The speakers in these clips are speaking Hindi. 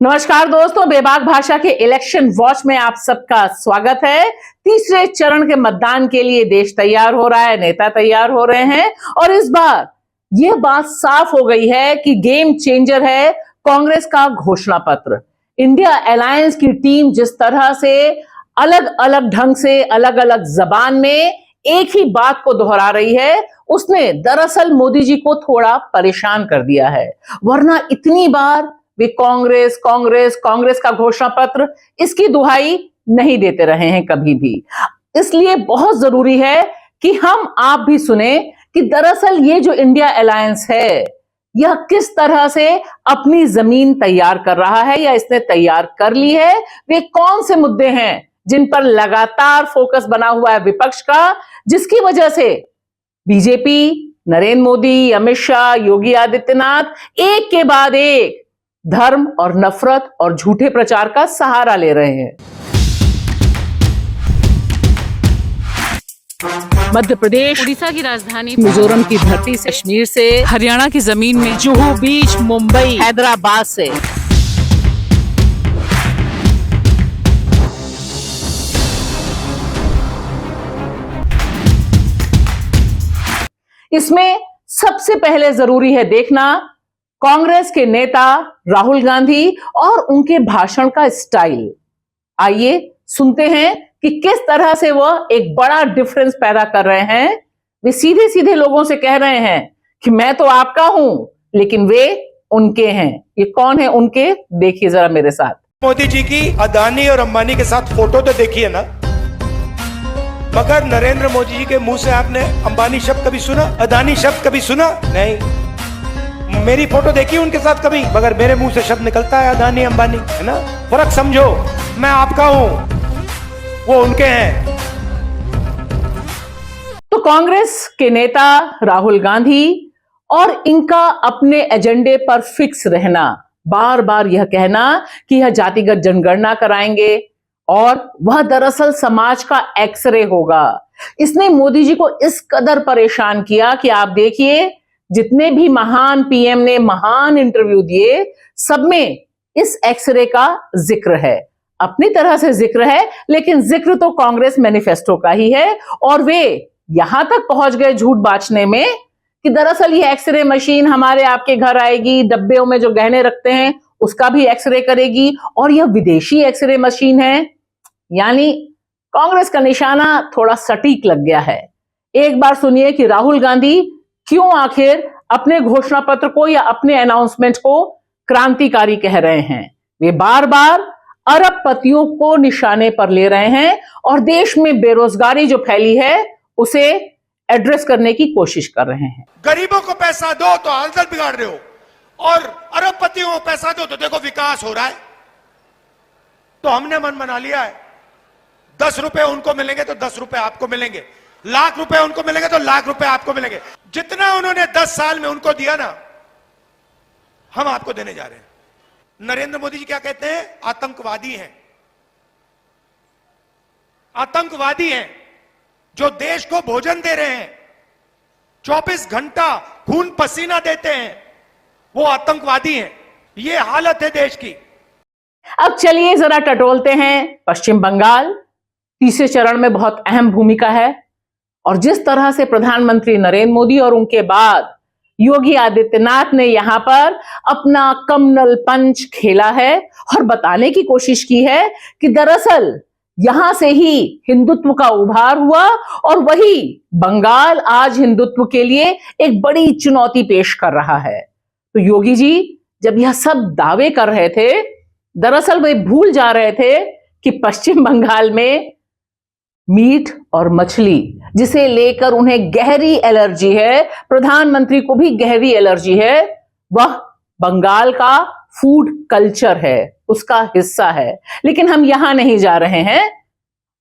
नमस्कार दोस्तों, बेबाक भाषा के इलेक्शन वॉच में आप सबका स्वागत है। तीसरे चरण के मतदान के लिए देश तैयार हो रहा है, नेता तैयार हो रहे हैं और इस बार यह बात साफ हो गई है कि गेम चेंजर है कांग्रेस का घोषणा पत्र। इंडिया अलायंस की टीम जिस तरह से अलग अलग ढंग से अलग अलग जबान में एक ही बात को दोहरा रही है, उसने दरअसल मोदी जी को थोड़ा परेशान कर दिया है। वरना इतनी बार वे कांग्रेस कांग्रेस कांग्रेस का घोषणा पत्र इसकी दुहाई नहीं देते रहे हैं कभी भी। इसलिए बहुत जरूरी है कि हम आप भी सुने कि दरअसल ये जो इंडिया अलायंस है यह किस तरह से अपनी जमीन तैयार कर रहा है या इसने तैयार कर ली है। वे कौन से मुद्दे हैं जिन पर लगातार फोकस बना हुआ है विपक्ष का, जिसकी वजह से बीजेपी, नरेंद्र मोदी, अमित शाह, योगी आदित्यनाथ एक के बाद एक धर्म और नफरत और झूठे प्रचार का सहारा ले रहे हैं। मध्य प्रदेश, उड़ीसा की राजधानी, मिजोरम की धरती से, कश्मीर से, हरियाणा की जमीन में, जुहू बीच, मुंबई, हैदराबाद से इसमें सबसे पहले जरूरी है देखना कांग्रेस के नेता राहुल गांधी और उनके भाषण का स्टाइल। आइए सुनते हैं कि किस तरह से वह एक बड़ा डिफरेंस पैदा कर रहे हैं। वे सीधे सीधे लोगों से कह रहे हैं कि मैं तो आपका हूं लेकिन वे उनके हैं। ये कौन है उनके, देखिए जरा मेरे साथ। मोदी जी की अदानी और अंबानी के साथ फोटो तो देखी है ना, मगर नरेंद्र मोदी जी के मुंह से आपने अंबानी शब्द कभी सुना, अदानी शब्द कभी सुना? नहीं। मेरी फोटो देखी उनके साथ कभी, मगर मेरे मुंह से शब्द निकलता है अदानी अंबानी, है ना। फर्क समझो, मैं आपका हूं, वो उनके हैं। तो कांग्रेस के नेता राहुल गांधी और इनका अपने एजेंडे पर फिक्स रहना, बार बार यह कहना कि यह जातिगत जनगणना कराएंगे और वह दरअसल समाज का एक्सरे होगा। इसने मोदी जी को इस कदर परेशान किया कि आप देखिए जितने भी महान पीएम ने महान इंटरव्यू दिए सब में इस एक्सरे का जिक्र है। अपनी तरह से जिक्र है लेकिन जिक्र तो कांग्रेस मैनिफेस्टो का ही है और वे यहां तक पहुंच गए झूठ बांटने में कि दरअसल ये एक्सरे मशीन हमारे आपके घर आएगी, डब्बों में जो गहने रखते हैं उसका भी एक्सरे करेगी और यह विदेशी एक्सरे मशीन है। यानी कांग्रेस का निशाना थोड़ा सटीक लग गया है। एक बार सुनिए कि राहुल गांधी क्यों आखिर अपने घोषणा पत्र को या अपने अनाउंसमेंट को क्रांतिकारी कह रहे हैं। वे बार बार अरबपतियों को निशाने पर ले रहे हैं और देश में बेरोजगारी जो फैली है उसे एड्रेस करने की कोशिश कर रहे हैं। गरीबों को पैसा दो तो हालत बिगाड़ रहे हो और अरबपतियों को पैसा दो तो देखो विकास हो रहा है। तो हमने मन बना लिया है, 10 रुपए उनको मिलेंगे तो 10 रुपए आपको मिलेंगे, लाख रुपए उनको मिलेंगे तो लाख रुपए आपको मिलेंगे। जितना उन्होंने 10 साल में उनको दिया ना, हम आपको देने जा रहे हैं। नरेंद्र मोदी जी क्या कहते हैं? आतंकवादी हैं। आतंकवादी हैं जो देश को भोजन दे रहे हैं, 24 घंटा खून पसीना देते हैं, वो आतंकवादी हैं। ये हालत है देश की। अब चलिए जरा टटोलते हैं पश्चिम बंगाल। तीसरे चरण में बहुत अहम भूमिका है और जिस तरह से प्रधानमंत्री नरेंद्र मोदी और उनके बाद योगी आदित्यनाथ ने यहां पर अपना कमनल पंच खेला है और बताने की कोशिश की है कि दरअसल यहां से ही हिंदुत्व का उभार हुआ और वही बंगाल आज हिंदुत्व के लिए एक बड़ी चुनौती पेश कर रहा है। तो योगी जी जब यह सब दावे कर रहे थे, दरअसल वे भूल जा रहे थे कि पश्चिम बंगाल में मीट और मछली जिसे लेकर उन्हें गहरी एलर्जी है, प्रधानमंत्री को भी गहरी एलर्जी है, वह बंगाल का फूड कल्चर है, उसका हिस्सा है। लेकिन हम यहां नहीं जा रहे हैं।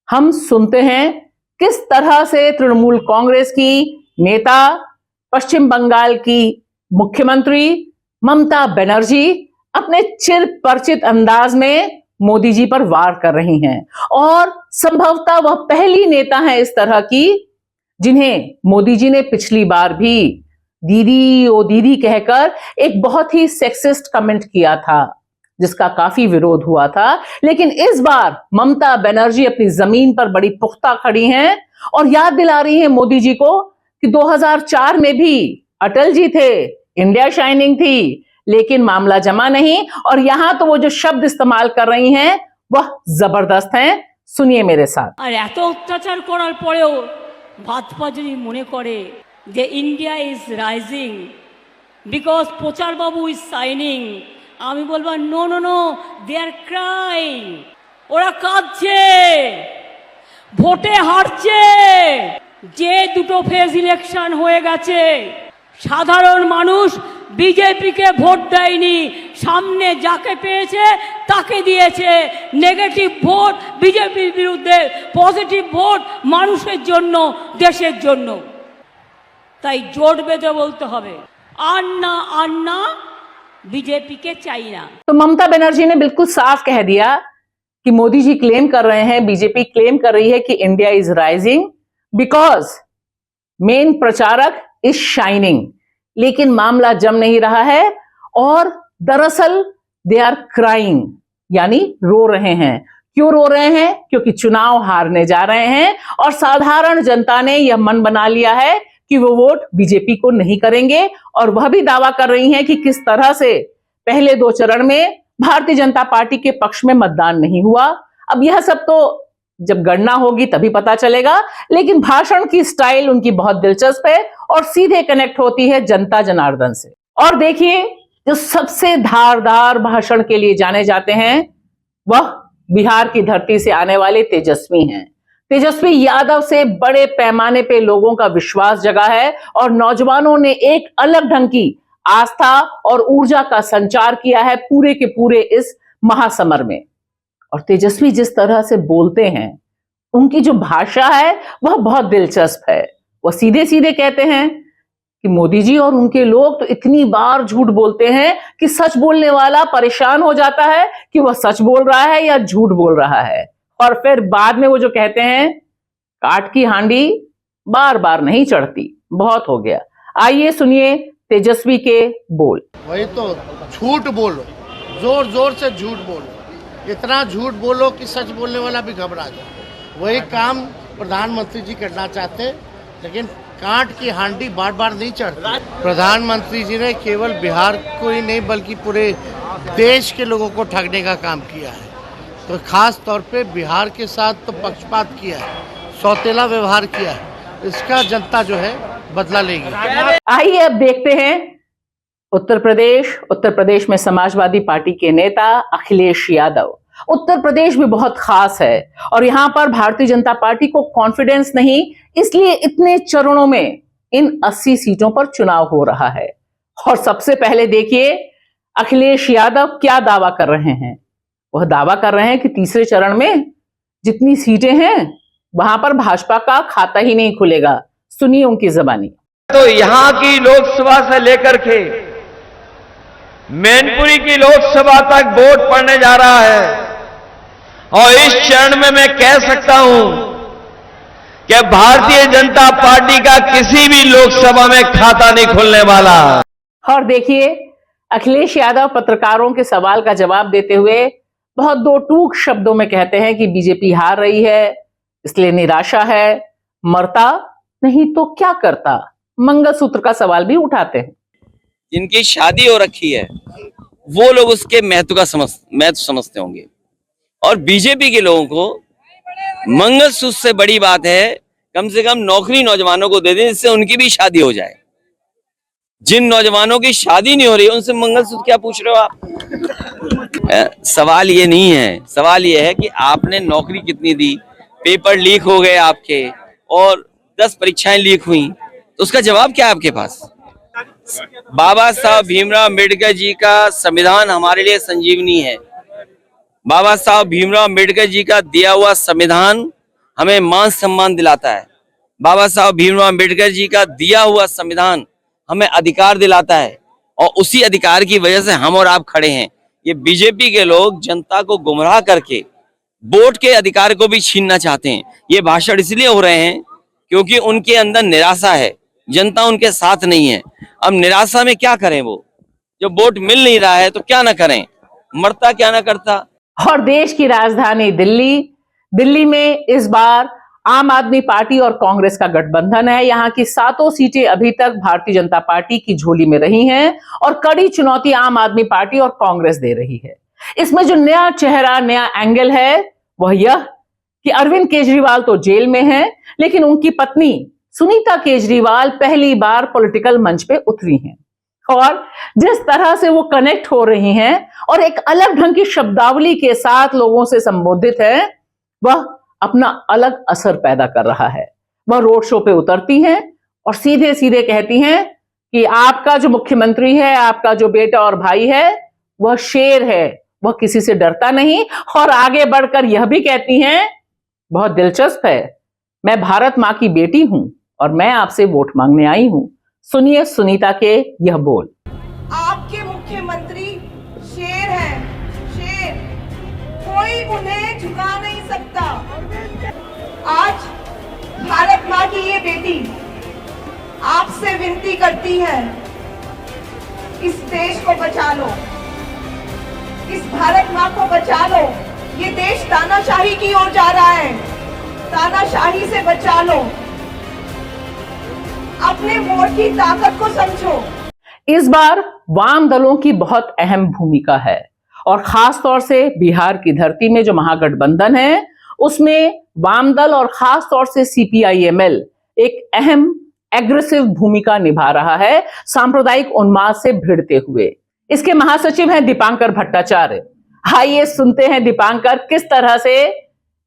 हम सुनते हैं किस तरह से तृणमूल कांग्रेस की नेता, पश्चिम बंगाल की मुख्यमंत्री ममता बनर्जी अपने चिर परिचित अंदाज में मोदी जी पर वार कर रही हैं और संभवतः वह पहली नेता है इस तरह की जिन्हें मोदी जी ने पिछली बार भी दीदी ओ दीदी कहकर एक बहुत ही सेक्सिस्ट कमेंट किया था। जिसका काफी विरोध हुआ था। लेकिन इस बार ममता बनर्जी अपनी जमीन पर बड़ी पुख्ता खड़ी हैं और याद दिला रही हैं मोदी जी को कि 2004 में भी अटल जी थे, इंडिया शाइनिंग थी, लेकिन मामला जमा नहीं। और यहां तो वो जो शब्द इस्तेमाल कर रही हैं वह जबरदस्त हैं। सुनिए मेरे साथ। আর এত অত্যাচার করার পরেও ভাজপা যদি মনে করে যে ইন্ডিয়া ইজ রাইজিং বিকজ প্রচার বাবু ইজ সাইনিং, আমি বলবো no no no, they are crying. ওরা কাঁদছে, ভোটে হারছে। যে দুটো ফেজ ইলেকশন হয়ে গেছে, সাধারণ মানুষ বিজেপিকে ভোট দেয়নি, সামনে যাকে পেয়েছে তাকে দিয়েছে। নেগেটিভ ভোট বিজেপির বিরুদ্ধে, পজিটিভ ভোট মানুষের জন্য, দেশের জন্য। তাই জোট বেঁধে বলতে হবে আর না बीजेपी के चाई ना। तो ममता बनर्जी ने बिल्कुल साफ कह दिया कि मोदी जी क्लेम कर रहे हैं, बीजेपी क्लेम कर रही है कि India is rising because main प्रचारक इज शाइनिंग, लेकिन मामला जम नहीं रहा है और दरअसल दे आर क्राइंग, यानी रो रहे हैं। क्यों रो रहे हैं? क्योंकि चुनाव हारने जा रहे हैं और साधारण जनता ने यह मन बना लिया है कि वो वोट बीजेपी को नहीं करेंगे। और वह भी दावा कर रही हैं कि किस तरह से पहले 2 चरण में भारतीय जनता पार्टी के पक्ष में मतदान नहीं हुआ। अब यह सब तो जब गणना होगी तभी पता चलेगा, लेकिन भाषण की स्टाइल उनकी बहुत दिलचस्प है और सीधे कनेक्ट होती है जनता जनार्दन से। और देखिए, जो सबसे धारदार भाषण के लिए जाने जाते हैं वह बिहार की धरती से आने वाले तेजस्वी हैं। तेजस्वी यादव से बड़े पैमाने पे लोगों का विश्वास जगा है और नौजवानों ने एक अलग ढंग की आस्था और ऊर्जा का संचार किया है पूरे के पूरे इस महासमर में। और तेजस्वी जिस तरह से बोलते हैं, उनकी जो भाषा है वह बहुत दिलचस्प है। वह सीधे सीधे कहते हैं कि मोदी जी और उनके लोग तो इतनी बार झूठ बोलते हैं कि सच बोलने वाला परेशान हो जाता है कि वह सच बोल रहा है या झूठ बोल रहा है। और फिर बाद में वो जो कहते हैं, काठ की हांडी बार बार नहीं चढ़ती, बहुत हो गया। आइए सुनिए तेजस्वी के बोल। वही तो, झूठ बोलो, जोर जोर से झूठ बोलो, इतना झूठ बोलो कि सच बोलने वाला भी घबरा जाए। वही काम प्रधानमंत्री जी करना चाहते, लेकिन कांट की हांडी बार बार नहीं चढ़ती। प्रधानमंत्री जी ने केवल बिहार को ही नहीं बल्कि पूरे देश के लोगों को ठगने का काम किया है। तो खास तौर पे बिहार के साथ तो पक्षपात किया है, सौतेला व्यवहार किया है। इसका जनता जो है बदला लेगी। आइए अब देखते हैं उत्तर प्रदेश में समाजवादी पार्टी के नेता अखिलेश यादव। उत्तर प्रदेश भी बहुत खास है और यहां पर भारतीय जनता पार्टी को कॉन्फिडेंस नहीं, इसलिए इतने चरणों में इन 80 सीटों पर चुनाव हो रहा है। और सबसे पहले देखिए अखिलेश यादव क्या दावा कर रहे हैं। वह दावा कर रहे हैं कि तीसरे चरण में जितनी सीटें हैं वहां पर भाजपा का खाता ही नहीं खुलेगा। सुनिए उनकी ज़बानी। तो यहां की लोकसभा से लेकर के मैनपुरी की लोकसभा तक वोट पड़ने जा रहा है और इस चरण में मैं कह सकता हूं कि भारतीय जनता पार्टी का किसी भी लोकसभा में खाता नहीं खुलने वाला। और देखिए अखिलेश यादव पत्रकारों के सवाल का जवाब देते हुए बहुत 2 टूक शब्दों में कहते हैं कि बीजेपी हार रही है, इसलिए निराशा है, मरता नहीं तो क्या करता। मंगलसूत्र का सवाल भी उठाते हैं। जिनकी शादी हो रखी है वो लोग उसके महत्व समझते होंगे, और बीजेपी के लोगों को मंगलसूत्र से बड़ी बात है कम से कम नौकरी नौजवानों को दे दें जिससे उनकी भी शादी हो जाए। जिन नौजवानों की शादी नहीं हो रही उनसे मंगलसूत्र क्या पूछ रहे हो आप? सवाल ये नहीं है, सवाल ये है कि आपने नौकरी कितनी दी, पेपर लीक हो गए आपके और 10 परीक्षाएं लीक हुई, तो उसका जवाब क्या है आपके पास? बाबा साहब भीमराव अम्बेडकर जी का संविधान हमारे लिए संजीवनी है। बाबा साहब भीमराव अम्बेडकर जी का दिया हुआ संविधान हमें मान सम्मान दिलाता है। बाबा साहब भीमराव अम्बेडकर जी का दिया हुआ संविधान हमें अधिकार दिलाता है और उसी अधिकार की वजह से हम और आप खड़े हैं। ये बीजेपी के लोग जनता को गुमराह करके वोट के अधिकार को भी छीनना चाहते हैं। ये भाषण इसलिए हो रहे हैं क्योंकि उनके अंदर निराशा है, जनता उनके साथ नहीं है। अब निराशा में क्या करें, वो जब वोट मिल नहीं रहा है तो क्या ना करें, मरता क्या ना करता। और देश की राजधानी दिल्ली में इस बार आम आदमी पार्टी और कांग्रेस का गठबंधन है। यहाँ की 7 सीटें अभी तक भारतीय जनता पार्टी की झोली में रही हैं और कड़ी चुनौती आम आदमी पार्टी और कांग्रेस दे रही है। इसमें जो नया चेहरा, नया एंगल है वह यह कि अरविंद केजरीवाल तो जेल में हैं, लेकिन उनकी पत्नी सुनीता केजरीवाल पहली बार पॉलिटिकल मंच पे उतरी हैं और जिस तरह से वो कनेक्ट हो रही हैं और एक अलग ढंग की शब्दावली के साथ लोगों से संबोधित है, वह अपना अलग असर पैदा कर रहा है। वह रोड शो पे उतरती हैं और सीधे सीधे कहती हैं कि आपका जो मुख्यमंत्री है, आपका जो बेटा और भाई है, वह शेर है, वह किसी से डरता नहीं। और आगे बढ़कर यह भी कहती हैं, बहुत दिलचस्प है, मैं भारत मां की बेटी हूं और मैं आपसे वोट मांगने आई हूं। सुनिए सुनीता के यह बोल। आपके मुख्यमंत्री शेर हैं, शेर, कोई उन्हें झुका नहीं सकता। आज भारत माँ की ये बेटी आपसे विनती करती है, इस देश को बचा लो, इस भारत माँ को बचा लो। ये देश तानाशाही की ओर जा रहा है, तानाशाही से बचा लो, अपने वोट की ताकत को समझो। इस बार वाम दलों की बहुत अहम भूमिका है और खास तौर से बिहार की धरती में जो महागठबंधन है उसमें वाम दल और खास तौर से सीपीआईएमएल एक अहम एग्रेसिव भूमिका निभा रहा है, सांप्रदायिक उन्माद से भिड़ते हुए। इसके महासचिव हैं दीपांकर भट्टाचार्य। आइए सुनते हैं दीपांकर किस तरह से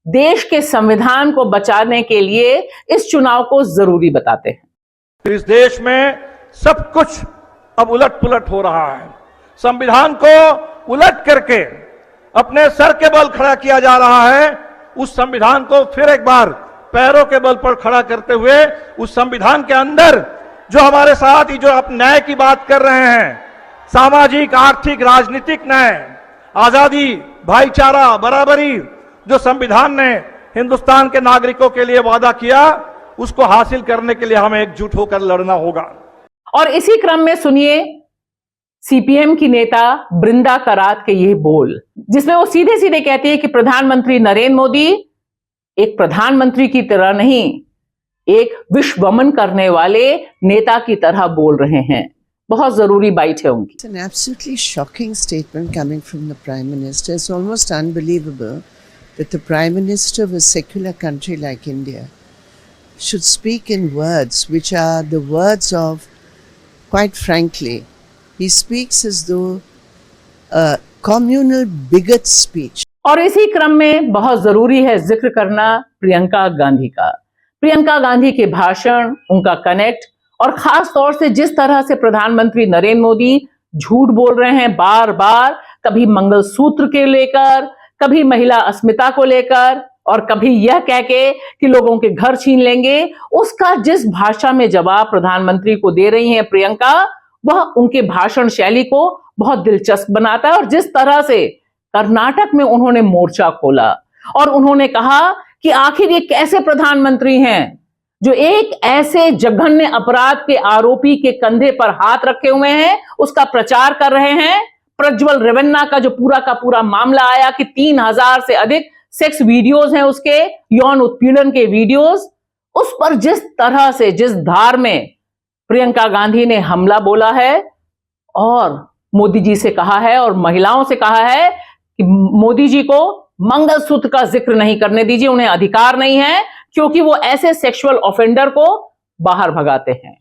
देश के संविधान को बचाने के लिए इस चुनाव को जरूरी बताते हैं। इस देश में सब कुछ अब उलट पुलट हो रहा है। संविधान को उलट करके अपने सर के बल खड़ा किया जा रहा है। उस संविधान को फिर एक बार पैरों के बल पर खड़ा करते हुए उस संविधान के अंदर जो हमारे साथ ही जो आप न्याय की बात कर रहे हैं, सामाजिक, आर्थिक, राजनीतिक न्याय, आजादी, भाईचारा, बराबरी, जो संविधान ने हिंदुस्तान के नागरिकों के लिए वादा किया, उसको हासिल करने के लिए हमें एकजुट होकर लड़ना होगा। और इसी क्रम में सुनिए सीपीएम की नेता बृंदा करात के ये बोल, जिसमें वो सीधे सीधे कहती है कि प्रधानमंत्री नरेंद्र मोदी एक प्रधानमंत्री की तरह नहीं, एक विश्वमन करने वाले नेता की तरह बोल रहे हैं। बहुत जरूरी बाइट है उनकी। It's an absolutely shocking statement coming from the Prime Minister. It's almost unbelievable that the Prime Minister of a secular country like India should speak in words which are the words of, quite frankly, he speaks as though a communal bigot speech. और इसी क्रम में बहुत जरूरी है जिक्र करना प्रियंका गांधी का। प्रियंका गांधी के भाषण, उनका कनेक्ट और खास तौर से जिस तरह से प्रधानमंत्री नरेंद्र मोदी झूठ बोल रहे हैं बार बार, कभी मंगलसूत्र के लेकर, कभी महिला अस्मिता को लेकर और कभी यह कह के कि लोगों के घर छीन लेंगे, उसका जिस भाषा में जवाब प्रधानमंत्री को दे रही हैं प्रियंका, वह उनके भाषण शैली को बहुत दिलचस्प बनाता है। और जिस तरह से कर्नाटक में उन्होंने मोर्चा खोला और उन्होंने कहा कि आखिर ये कैसे प्रधानमंत्री हैं जो एक ऐसे जघन्य अपराध के आरोपी के कंधे पर हाथ रखे हुए हैं, उसका प्रचार कर रहे हैं। प्रज्वल रेवन्ना का जो पूरा का पूरा मामला आया कि 3000 से अधिक सेक्स वीडियोस हैं उसके, यौन उत्पीड़न के वीडियोस, उस पर जिस तरह से, जिस धार में प्रियंका गांधी ने हमला बोला है और मोदी जी से कहा है और महिलाओं से कहा है कि मोदी जी को मंगलसूत्र का जिक्र नहीं करने दीजिए, उन्हें अधिकार नहीं है क्योंकि वो ऐसे सेक्सुअल ऑफेंडर को बाहर भगाते हैं।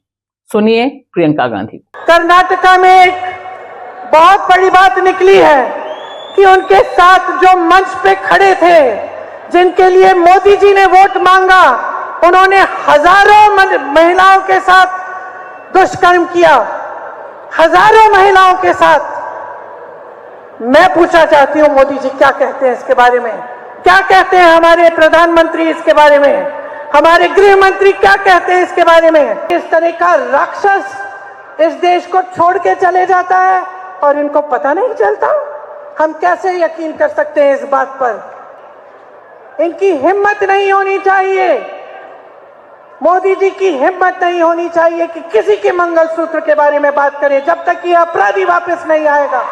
सुनिए प्रियंका गांधी। कर्नाटका में एक बहुत बड़ी बात निकली है कि उनके साथ जो मंच पे खड़े थे, जिनके लिए मोदी जी ने वोट मांगा, उन्होंने हजारों महिलाओं के साथ दुष्कर्म किया, हजारों महिलाओं के साथ। मैं पूछना चाहती हूं मोदी जी क्या कहते हैं इसके बारे में, क्या कहते हैं हमारे प्रधानमंत्री इसके बारे में, हमारे गृह मंत्री क्या कहते हैं इसके बारे में। इस तरह का राक्षस इस देश को छोड़ के चले जाता है और इनको पता नहीं चलता। हम कैसे यकीन कर सकते हैं इस बात पर। इनकी हिम्मत नहीं होनी चाहिए, मोदी जी की हिम्मत नहीं होनी चाहिए कि किसी के मंगलसूत्र के बारे में बात करें जब तक ये अपराधी वापस नहीं आएगा।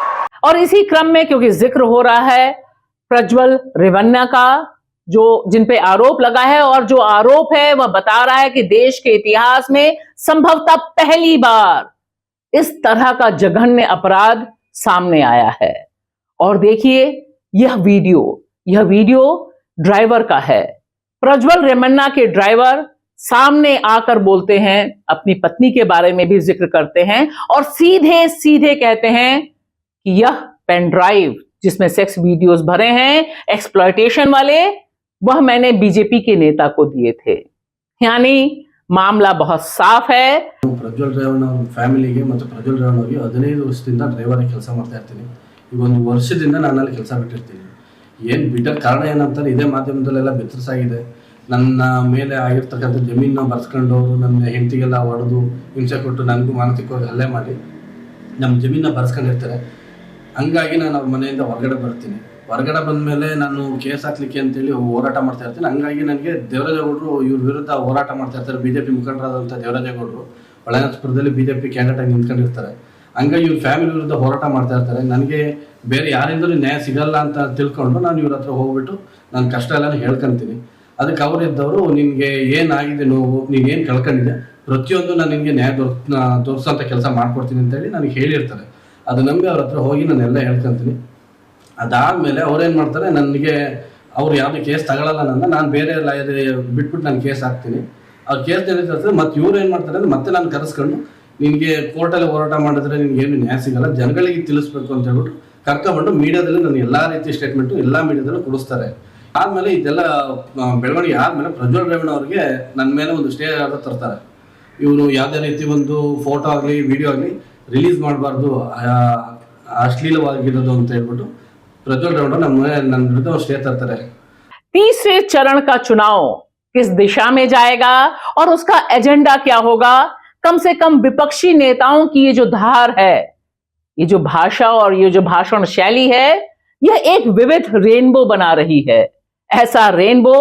और इसी क्रम में क्योंकि जिक्र हो रहा है प्रज्वल रेवन्ना का, जो जिन पे आरोप लगा है, और जो आरोप है वह बता रहा है कि देश के इतिहास में संभवतः पहली बार इस तरह का जघन्य अपराध सामने आया है। और देखिए यह वीडियो ड्राइवर का है। प्रज्वल रेवन्ना के ड्राइवर सामने आकर बोलते हैं, अपनी पत्नी के बारे में भी जिक्र करते हैं और सीधे सीधे कहते हैं कि यह पेन ड्राइव जिसमें सेक्स वीडियोस भरे हैं एक्सप्लॉयटेशन वाले, वह मैंने बीजेपी के नेता को दिए थे। यानी मामला बहुत साफ है। ಪ್ರಜ್ವಲ್ ರೇವಣ್ಣ ಅವರ ಫ್ಯಾಮಿಲಿಗೆ ಮತ್ತು ಪ್ರಜ್ವಲ್ ರೇವಣ್ಣ ಅವರಿಗೆ 15 ವರ್ಷದಿಂದ ಡ್ರೈವರ್ ಆಗಿ ಕೆಲಸ ಮಾಡ್ತಾ ಇರ್ತೀನಿ. ಈಗ 1 ವರ್ಷದಿಂದ ನಾನು ಅಲ್ಲಿ ಕೆಲಸ ಬಿಟ್ಟಿರ್ತೀನಿ. ಏನು ಬಿಟ್ಟ ಕಾರಣ ಏನಂತಾರೆ, ಇದೇ ಮಾಧ್ಯಮದಲ್ಲೆಲ್ಲ ಬೆತ್ತರಿಸಾಗಿದೆ. ನನ್ನ ಮೇಲೆ ಆಗಿರ್ತಕ್ಕಂಥ ಜಮೀನನ್ನ ಬರ್ಸ್ಕೊಂಡು ನನ್ನ ಹೆಂಡತಿಗೆಲ್ಲ ಹೊಡೆದು ಹಿಂಸೆ ಕೊಟ್ಟು ನನಗೂ ಮಾನಸಿಕವಾಗಿ ಹಲ್ಲೆ ಮಾಡಿ ನಮ್ಮ ಜಮೀನನ್ನ ಬರ್ಸ್ಕೊಂಡಿರ್ತಾರೆ. ಹಂಗಾಗಿ ನಾನು ಅವ್ರ ಮನೆಯಿಂದ ಹೊರಗಡೆ ಬರ್ತೀನಿ. ಹೊರಗಡೆ ಬಂದ ಮೇಲೆ ನಾನು ಕೇಸ್ ಹಾಕ್ಲಿಕ್ಕೆ ಅಂತೇಳಿ ಹೋರಾಟ ಮಾಡ್ತಾ ಇರ್ತೀನಿ. ಹಂಗಾಗಿ ನನಗೆ ದೇವರಾಜೇಗೌಡರು ಇವ್ರ ವಿರುದ್ಧ ಹೋರಾಟ ಮಾಡ್ತಾ ಇರ್ತಾರೆ. ಬಿಜೆಪಿ ಮುಖಂಡರಾದಂಥ ದೇವರಾಜೇಗೌಡರು ಒಳನಾಥಪುರದಲ್ಲಿ ಬಿಜೆಪಿ ಕ್ಯಾಂಡಿಡೇಟ್ ಆಗಿ ನಿಂತ್ಕೊಂಡಿರ್ತಾರೆ. ಹಂಗಾಗಿ ಇವ್ರ ಫ್ಯಾಮಿಲಿ ವಿರುದ್ಧ ಹೋರಾಟ ಮಾಡ್ತಾ ಇರ್ತಾರೆ. ನನಗೆ ಬೇರೆ ಯಾರಿಂದಲೂ ನ್ಯಾಯ ಸಿಗಲ್ಲ ಅಂತ ತಿಳ್ಕೊಂಡು ನಾನು ಇವ್ರ ಹತ್ರ ಹೋಗ್ಬಿಟ್ಟು ನನ್ನ ಕಷ್ಟ ಎಲ್ಲ ಹೇಳ್ಕೊಂತೀನಿ. ಅದಕ್ಕೆ ಅವರಿದ್ದವರು ನಿನಗೆ ಏನಾಗಿದೆ ನೋವು, ನೀನೇನು ಕಳ್ಕೊಂಡಿದ್ದೆ, ಪ್ರತಿಯೊಂದು ನಾನು ನಿನಗೆ ನ್ಯಾಯ ತೋರಿಸೋಂಥ ಕೆಲಸ ಮಾಡ್ಕೊಡ್ತೀನಿ ಅಂತೇಳಿ ನನಗೆ ಹೇಳಿರ್ತಾರೆ. ಅದು ನಂಬಿ ಅವ್ರ ಹತ್ರ ಹೋಗಿ ನಾನೆಲ್ಲ ಹೇಳ್ಕೊಂತೀನಿ. ಅದಾದಮೇಲೆ ಅವ್ರೇನು ಮಾಡ್ತಾರೆ, ನನಗೆ ಅವ್ರು ಯಾವುದೇ ಕೇಸ್ ತಗೊಳ್ಳಲ್ಲ, ನಾನು ಬೇರೆ ಲಾಯರ್ ಬಿಟ್ಬಿಟ್ಟು ನಾನು ಕೇಸ್ ಹಾಕ್ತೀನಿ. ಅವ್ರು ಕೇಸ್ ನಡೀತಾರೆ. ಮತ್ತು ಇವ್ರು ಏನು ಮಾಡ್ತಾರೆ ಅಂದರೆ ಮತ್ತೆ ನಾನು ಕರೆಸ್ಕೊಂಡು ನಿನಗೆ ಕೋರ್ಟಲ್ಲಿ ಹೋರಾಟ ಮಾಡಿದ್ರೆ ನಿನಗೇನು ನ್ಯಾಯ ಸಿಗಲ್ಲ, ಜನಗಳಿಗೆ ತಿಳಿಸ್ಬೇಕು ಅಂತ ಹೇಳ್ಬಿಟ್ಟು ಕರ್ಕೊಂಡ್ಬಂದು ಮೀಡಿಯಾದಲ್ಲಿ ನಾನು ಎಲ್ಲ ರೀತಿ ಸ್ಟೇಟ್ಮೆಂಟು ಎಲ್ಲ ಮೀಡಿಯಾದಲ್ಲೂ ಕೊಡಿಸ್ತಾರೆ. ಆದಮೇಲೆ ಇದೆಲ್ಲ ಬೆಳವಣಿಗೆ ಆದಮೇಲೆ ಪ್ರಜ್ವಲ್ ರೇವಣ್ಣ ಅವ್ರಿಗೆ ನನ್ನ ಮೇಲೆ ಒಂದು ಸ್ಟೇ ಆರ್ಡರ್ ತರ್ತಾರೆ. ಇವರು ಯಾವುದೇ ರೀತಿ ಒಂದು ಫೋಟೋ ಆಗಲಿ ವಿಡಿಯೋ ಆಗಲಿ ರಿಲೀಸ್ ಮಾಡಬಾರ್ದು, ಅಶ್ಲೀಲವಾಗಿರೋದು ಅಂತ ಹೇಳ್ಬಿಟ್ಟು प्रज्वल रेवन्ना ನನ್ನ ವಿರುದ್ಧ ಸ್ಟೇ ತರ್ತಾರೆ. तीसरे चरण का चुनाव किस दिशा में जाएगा और उसका एजेंडा क्या होगा, कम से कम विपक्षी नेताओं की ये जो धार है, ये जो भाषा और ये जो भाषण शैली है, यह एक विविध रेनबो बना रही है। ऐसा रेनबो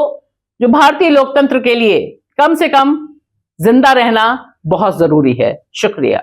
जो भारतीय लोकतंत्र के लिए कम से कम जिंदा रहना बहुत जरूरी है। शुक्रिया।